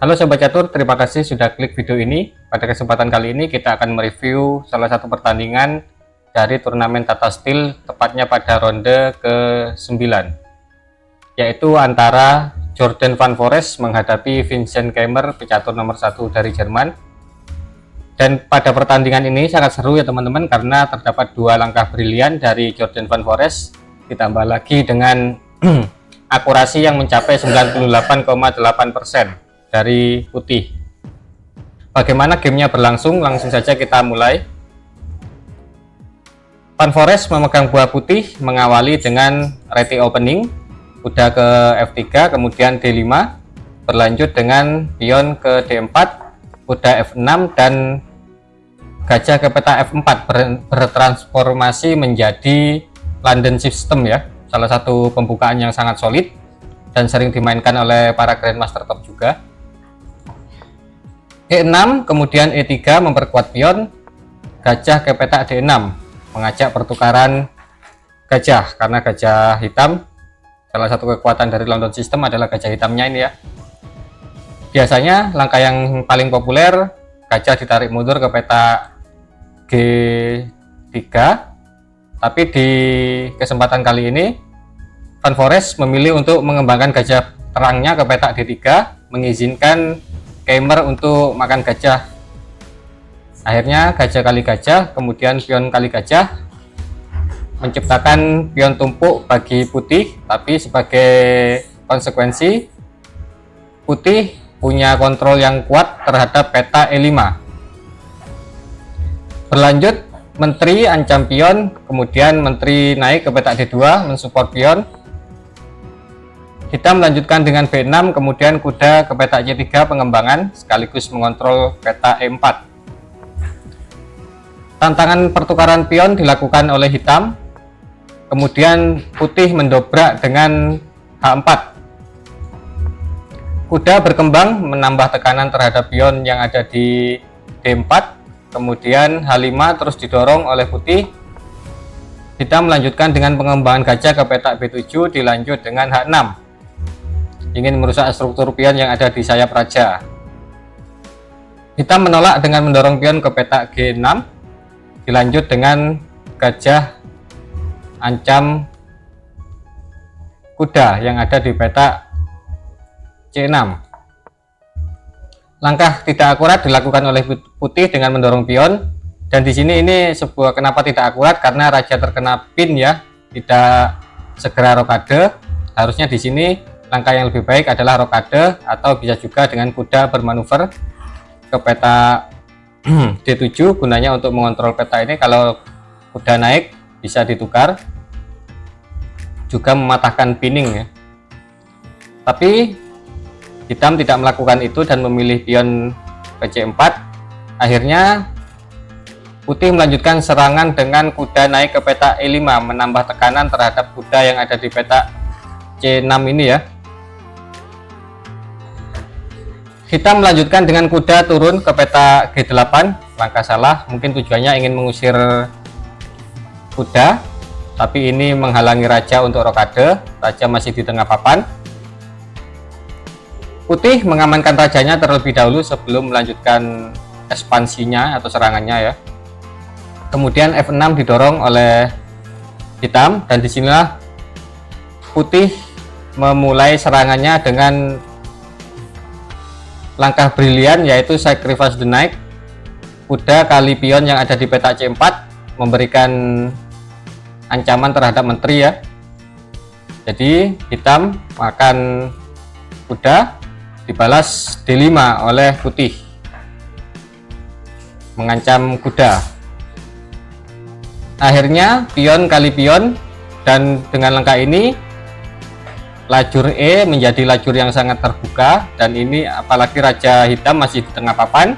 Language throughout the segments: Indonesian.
Halo Sobat Catur, terima kasih sudah klik video ini. Pada kesempatan kali ini kita akan mereview salah satu pertandingan dari turnamen Tata Steel, tepatnya pada ronde ke-9, yaitu antara Jordan Van Foreest menghadapi Vincent Keimer, pecatur nomor 1 dari Jerman. Dan pada pertandingan ini sangat seru ya teman-teman, karena terdapat dua langkah brilian dari Jordan Van Foreest, ditambah lagi dengan akurasi yang mencapai 98,8% dari putih. Bagaimana gamenya berlangsung? Langsung saja kita mulai. Van Foreest memegang buah putih, mengawali dengan reti opening, kuda ke F3, kemudian D5, berlanjut dengan pion ke D4, kuda F6, dan gajah ke peta F4 bertransformasi menjadi London System ya, salah satu pembukaan yang sangat solid dan sering dimainkan oleh para Grandmaster top juga. E6, kemudian E3 memperkuat pion, gajah ke peta D6 mengajak pertukaran gajah, karena gajah hitam, salah satu kekuatan dari London System adalah gajah hitamnya ini ya. Biasanya langkah yang paling populer, gajah ditarik mundur ke peta G3, tapi di kesempatan kali ini Van Foreest memilih untuk mengembangkan gajah terangnya ke peta D3, mengizinkan Keimer untuk makan gajah. Akhirnya gajah kali gajah, kemudian pion kali gajah, menciptakan pion tumpuk bagi putih, tapi sebagai konsekuensi putih punya kontrol yang kuat terhadap peta E5. Berlanjut, menteri ancam pion, kemudian menteri naik ke peta D2 mensupport pion. Hitam melanjutkan dengan B6, kemudian kuda ke peta C3 pengembangan sekaligus mengontrol peta E4. Tantangan pertukaran pion dilakukan oleh hitam, kemudian putih mendobrak dengan H4. Kuda berkembang menambah tekanan terhadap pion yang ada di D4, kemudian H5 terus didorong oleh putih. Hitam melanjutkan dengan pengembangan gajah ke peta B7, dilanjut dengan H6, ingin merusak struktur pion yang ada di sayap raja. Hitam menolak dengan mendorong pion ke peta G6, dilanjut dengan gajah ancam kuda yang ada di peta C6. Langkah tidak akurat dilakukan oleh putih dengan mendorong pion, dan di sini ini sebuah kenapa tidak akurat, karena raja terkena pin ya, tidak segera rokade. Harusnya di sini langkah yang lebih baik adalah rokade, atau bisa juga dengan kuda bermanuver ke peta D7, gunanya untuk mengontrol peta ini. Kalau kuda naik bisa ditukar, juga mematahkan pinning ya. Tapi hitam tidak melakukan itu dan memilih pion ke C4. Akhirnya putih melanjutkan serangan dengan kuda naik ke peta E5, menambah tekanan terhadap kuda yang ada di peta C6 ini ya. Hitam melanjutkan dengan kuda turun ke peta G8, langkah salah, mungkin tujuannya ingin mengusir kuda, tapi ini menghalangi raja untuk rokade. Raja masih di tengah papan. Putih mengamankan rajanya terlebih dahulu sebelum melanjutkan ekspansinya atau serangannya ya. Kemudian F6 didorong oleh hitam, dan disinilah putih memulai serangannya dengan langkah brilian, yaitu sacrifice the knight, kuda kali pion yang ada di peta C4, memberikan ancaman terhadap menteri ya. Jadi hitam makan kuda, dibalas D5 oleh putih, mengancam kuda. Akhirnya pion kali pion, dan dengan langkah ini lajur E menjadi lajur yang sangat terbuka, dan ini apalagi raja hitam masih di tengah papan,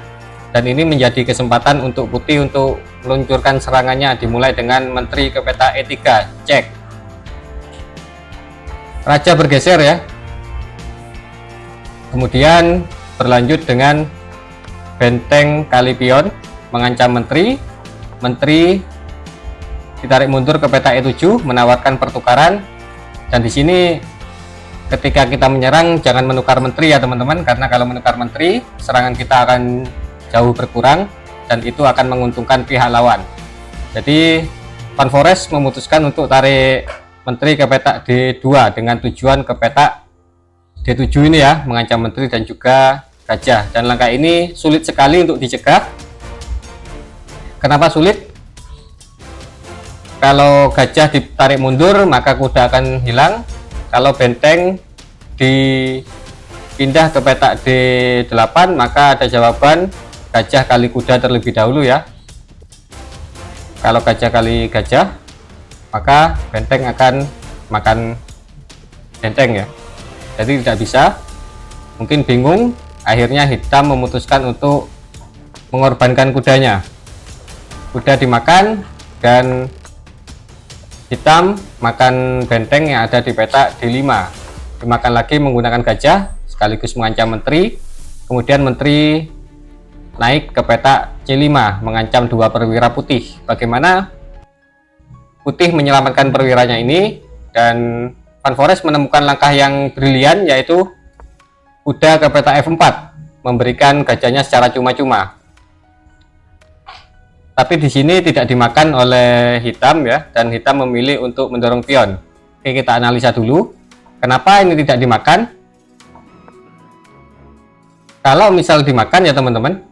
dan ini menjadi kesempatan untuk putih untuk meluncurkan serangannya, dimulai dengan menteri ke peta E3, cek. Raja bergeser ya, kemudian berlanjut dengan benteng kali pion mengancam menteri. Menteri ditarik mundur ke peta E7 menawarkan pertukaran, dan di sini ketika kita menyerang jangan menukar menteri ya teman-teman, karena kalau menukar menteri serangan kita akan jauh berkurang dan itu akan menguntungkan pihak lawan. Jadi Van Forest memutuskan untuk tarik menteri ke petak D2 dengan tujuan ke petak D7 ini ya, mengancam menteri dan juga gajah. Dan langkah ini sulit sekali untuk dicegah. Kenapa sulit? Kalau gajah ditarik mundur maka kuda akan hilang. Kalau benteng dipindah ke petak D8 maka ada jawaban gajah kali kuda terlebih dahulu ya. Kalau gajah kali gajah maka benteng akan makan benteng ya. Jadi tidak bisa. Mungkin bingung, akhirnya hitam memutuskan untuk mengorbankan kudanya. Kuda dimakan dan hitam makan benteng yang ada di petak D5. Dimakan lagi menggunakan gajah sekaligus mengancam menteri. Kemudian menteri naik ke petak C5 mengancam dua perwira putih. Bagaimana putih menyelamatkan perwiranya ini? Dan Van Forest menemukan langkah yang brilian, yaitu kuda ke petak F4 memberikan gajahnya secara cuma-cuma. Tapi di sini tidak dimakan oleh hitam ya, dan hitam memilih untuk mendorong pion. Oke, kita analisa dulu kenapa ini tidak dimakan. Kalau misal dimakan ya teman-teman,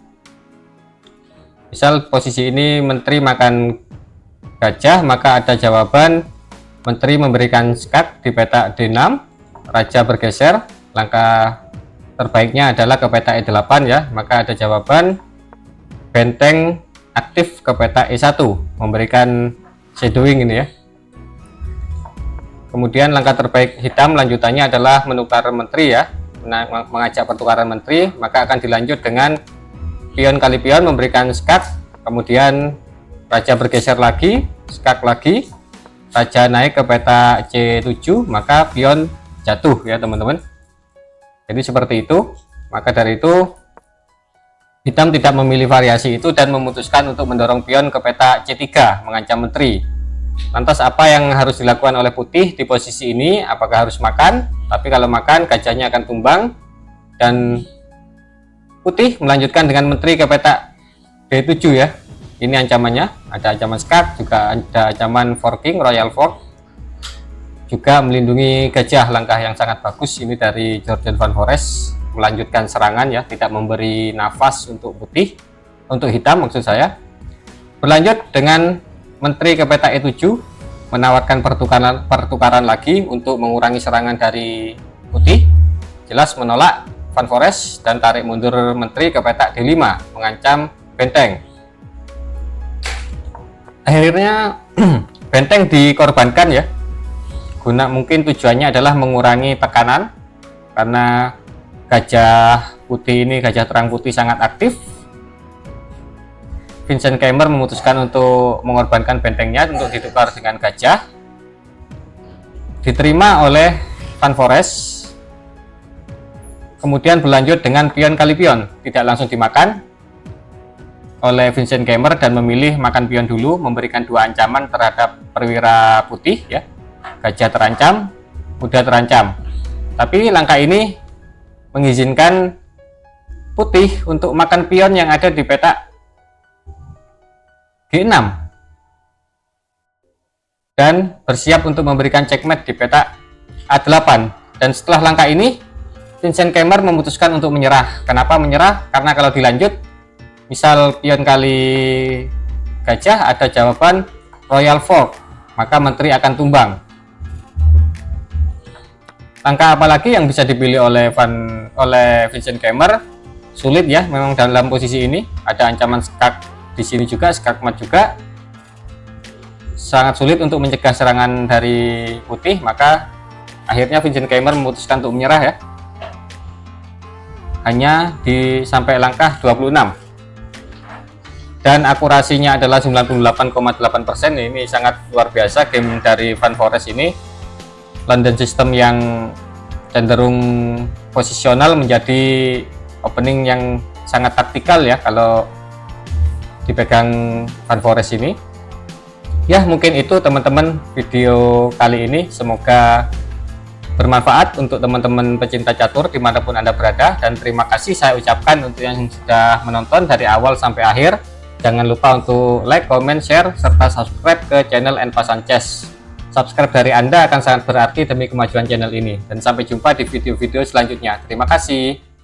misal posisi ini menteri makan gajah, maka ada jawaban menteri memberikan skak di petak D6, raja bergeser, langkah terbaiknya adalah ke petak E8 ya, maka ada jawaban benteng aktif ke petak E1 memberikan shadowing ini ya. Kemudian langkah terbaik hitam lanjutannya adalah menukar menteri ya, mengajak pertukaran menteri, maka akan dilanjut dengan pion kali pion memberikan skak, kemudian raja bergeser lagi, skak lagi, raja naik ke petak C7, maka pion jatuh ya teman-teman. Jadi seperti itu. Maka dari itu hitam tidak memilih variasi itu dan memutuskan untuk mendorong pion ke petak C3 mengancam menteri. Lantas apa yang harus dilakukan oleh putih di posisi ini? Apakah harus makan? Tapi kalau makan gajahnya akan tumbang dan putih melanjutkan dengan menteri ke petak D7 ya. Ini ancamannya, ada ancaman skak, juga ada ancaman forking, royal fork, juga melindungi gajah, langkah yang sangat bagus ini dari Jordan Van Forest. Melanjutkan serangan ya, tidak memberi nafas untuk putih, untuk hitam maksud saya. Berlanjut dengan menteri ke petak E7, menawarkan pertukaran lagi untuk mengurangi serangan dari putih. Jelas menolak Van Forest dan tarik mundur menteri ke petak D5 mengancam benteng. Akhirnya benteng dikorbankan ya, mungkin tujuannya adalah mengurangi tekanan karena gajah putih ini, gajah terang putih sangat aktif. Vincent Keimer memutuskan untuk mengorbankan bentengnya untuk ditukar dengan gajah. Diterima oleh Van Forest. Kemudian berlanjut dengan pion kali pion, tidak langsung dimakan oleh Vincent Keimer dan memilih makan pion dulu, memberikan dua ancaman terhadap perwira putih ya. Gajah terancam, kuda terancam. Tapi langkah ini mengizinkan putih untuk makan pion yang ada di petak G6 dan bersiap untuk memberikan checkmate di petak A8. Dan setelah langkah ini Vincent Keimer memutuskan untuk menyerah. Kenapa menyerah? Karena kalau dilanjut misal pion kali gajah ada jawaban royal fork, maka menteri akan tumbang. Langkah apalagi yang bisa dipilih oleh Vincent Keimer? Sulit ya, memang dalam posisi ini ada ancaman skak di sini juga, skak mat juga. Sangat sulit untuk mencegah serangan dari putih, maka akhirnya Vincent Keimer memutuskan untuk menyerah ya. Hanya sampai langkah 26. Dan akurasinya adalah 98,8%. Ini sangat luar biasa game dari Van Forest ini. London System yang cenderung posisional menjadi opening yang sangat taktikal ya kalau dipegang Van Forest ini. Ya mungkin itu teman-teman video kali ini, semoga bermanfaat untuk teman-teman pecinta catur dimanapun Anda berada, dan terima kasih saya ucapkan untuk yang sudah menonton dari awal sampai akhir. Jangan lupa untuk like, comment, share, serta subscribe ke channel Envasan Chess. Subscribe dari Anda akan sangat berarti demi kemajuan channel ini, dan sampai jumpa di video-video selanjutnya. Terima kasih.